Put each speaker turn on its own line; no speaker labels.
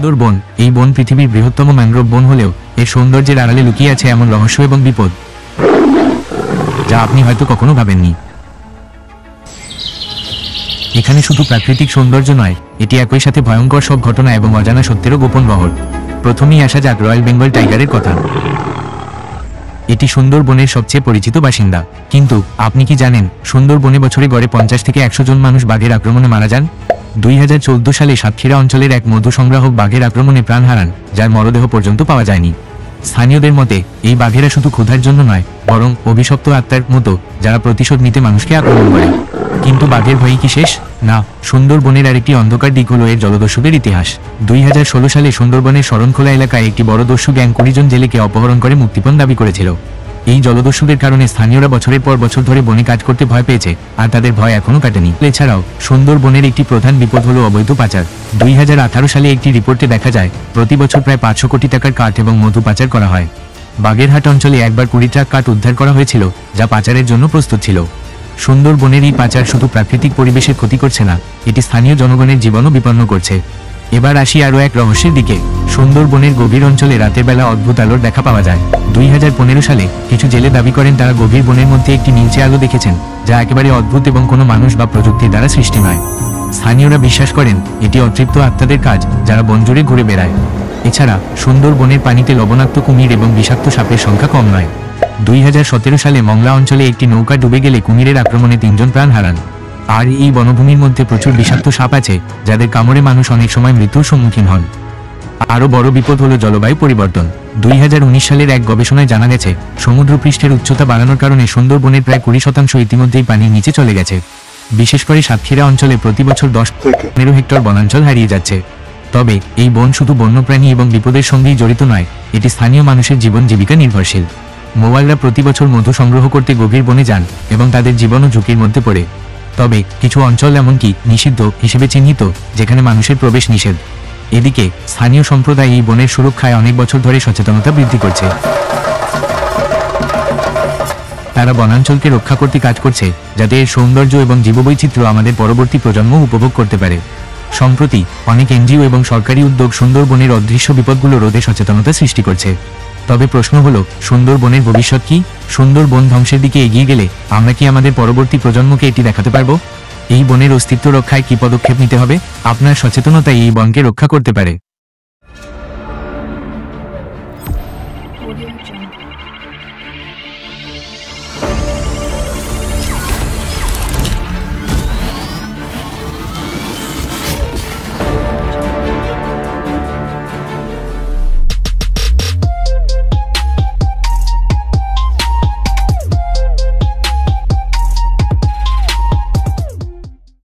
সুন্দরবন এই বন পৃথিবীর বৃহত্তম ম্যানগ্রোভ বন হলেও এর সৌন্দর্যের আড়ালে লুকিয়ে আছে এমন রহস্য এবং বিপদ যা আপনি হয়তো কখনো ভাবেননি। এখানে শুধু প্রাকৃতিক সৌন্দর্য নয়, এটি একই সাথে ভয়ঙ্কর সব ঘটনা এবং অজানা সত্যেরও গোপন বহর। প্রথমেই আসা যাক রয়্যাল বেঙ্গল টাইগারের কথা। এটি সুন্দরবনের সবচেয়ে পরিচিত বাসিন্দা, কিন্তু আপনি কি জানেন সুন্দরবনে বছরে গড়ে 50 থেকে 100 জন মানুষ বাঘের আক্রমণে মারা যান? 2014 সালে সাতক্ষীরা অঞ্চলের এক মধু সংগ্রাহক বাঘের আক্রমণে প্রাণ হারান, যার মরদেহ পর্যন্ত পাওয়া যায়নি। স্থানীয়দের মতে এই বাঘেরা শুধু ক্ষুধার জন্য নয়, বরং অভিশপ্ত আত্মার মতো যারা প্রতিশোধ নিতে মানুষকে আক্রমণ করে। কিন্তু বাঘের ভয়ই কি শেষ? না, সুন্দরবনের আরেকটি অন্ধকার দিক হলো এর জলদস্যুদের ইতিহাস। 2016 সালে সুন্দরবনের শরণখোলা এলাকায় একটি বড় দস্যু গ্যাং 20 জন জেলেকে অপহরণ করে মুক্তিপণ দাবি করেছিল। এই জলদস্যুদের কারণে স্থানীয়রা বছরের পর বছর ধরে বনে কাজ করতে ভয় পেয়েছে, আর তাদের ভয় এখনো কাটেনি। এছাড়াও সুন্দরবনের একটি প্রধান বিপদ হলো অবৈধ পাচার। 2018 সালে একটি রিপোর্টে দেখা যায় প্রতি বছর প্রায় 500 কোটি টাকার কাঠ এবং মধু পাচার করা হয়। বাগেরহাট অঞ্চলে একবার 20 ট্রাক কাঠ উদ্ধার করা হয়েছিল, যা পাচারের জন্য প্রস্তুত ছিল। সুন্দরবনের এই পাচার শুধু প্রাকৃতিক পরিবেশের ক্ষতি করছে না, এটি স্থানীয় জনগণের জীবনও বিপন্ন করছে। এবার আসি আরও এক রহস্যের দিকে। সুন্দরবনের গভীর অঞ্চলে রাতের বেলা অদ্ভুত আলোর দেখা পাওয়া যায়। 2015 সালে কিছু জেলে দাবি করেন তারা গভীর বনের মধ্যে একটি নীলচে আলো দেখেছেন, যা একেবারে অদ্ভুত এবং কোনো মানুষ বা প্রযুক্তির দ্বারা সৃষ্টি নয়। স্থানীয়রা বিশ্বাস করেন এটি অতৃপ্ত আত্মাদের কাজ, যারা বন জুড়ে ঘুরে বেড়ায়। এছাড়া সুন্দরবনের পানিতে লবণাক্ত কুমির এবং বিষাক্ত সাপের সংখ্যা কম নয়। 2017 সালে মংলা অঞ্চলে একটি নৌকা ডুবে গেলে কুমিরের আক্রমণে 3 জন প্রাণ হারান। আর এই বনভূমির মধ্যে প্রচুর বিষাক্ত সাপ আছে, যাদের কামড়ে মানুষ অনেক সময় মৃত্যুর সম্মুখীন হন। আরও বড় বিপদ হলো জলবায়ু পরিবর্তন। 2019 সালের এক গবেষণায় জানা গেছে সমুদ্রপৃষ্ঠের উচ্চতা বাড়ানোর কারণে সুন্দরবনের প্রায় 20% ইতিমধ্যেই পানির নিচে চলে গেছে। বিশেষ করে সাতক্ষীরা অঞ্চলে প্রতি বছর 10 থেকে 15 হেক্টর বনাঞ্চল হারিয়ে যাচ্ছে। তবে এই বন শুধু বন্যপ্রাণী এবং বিপদের সঙ্গেই জড়িত নয়, এটি স্থানীয় মানুষের জীবন জীবিকা নির্ভরশীল। মোবাইলরা প্রতি বছর মধু সংগ্রহ করতে গভীর বনে যান এবং তাদের জীবনও ঝুঁকির মধ্যে পড়ে। তবে কিছু অঞ্চল এমনকি নিষিদ্ধ হিসেবে চিহ্নিত, যেখানে মানুষের প্রবেশ নিষেধ। এদিকে স্থানীয় সম্প্রদায় এই বনের সুরক্ষায় অনেক বছর ধরে সচেতনতা বৃদ্ধি করছে। তারা বনাঞ্চলকে রক্ষা করতে কাজ করছে, যাতে এর সৌন্দর্য এবং জীববৈচিত্র্য আমাদের পরবর্তী প্রজন্ম উপভোগ করতে পারে। সম্প্রতি অনেক এনজিও এবং সরকারি উদ্যোগ সুন্দরবনের অদৃশ্য বিপদগুলো রোধে সচেতনতা সৃষ্টি করছে। তবে প্রশ্ন হলো, সুন্দরবনের ভবিষ্যৎ কি? সুন্দরবন ধ্বংসের দিকে এগিয়ে গেলে আমরা কি আমাদের পরবর্তী প্রজন্মকে এটি দেখাতে পারবো? এই বনের অস্তিত্ব রক্ষায় কি পদক্ষেপ নিতে হবে? আপনার সচেতনতাই এই বনকে রক্ষা করতে পারে।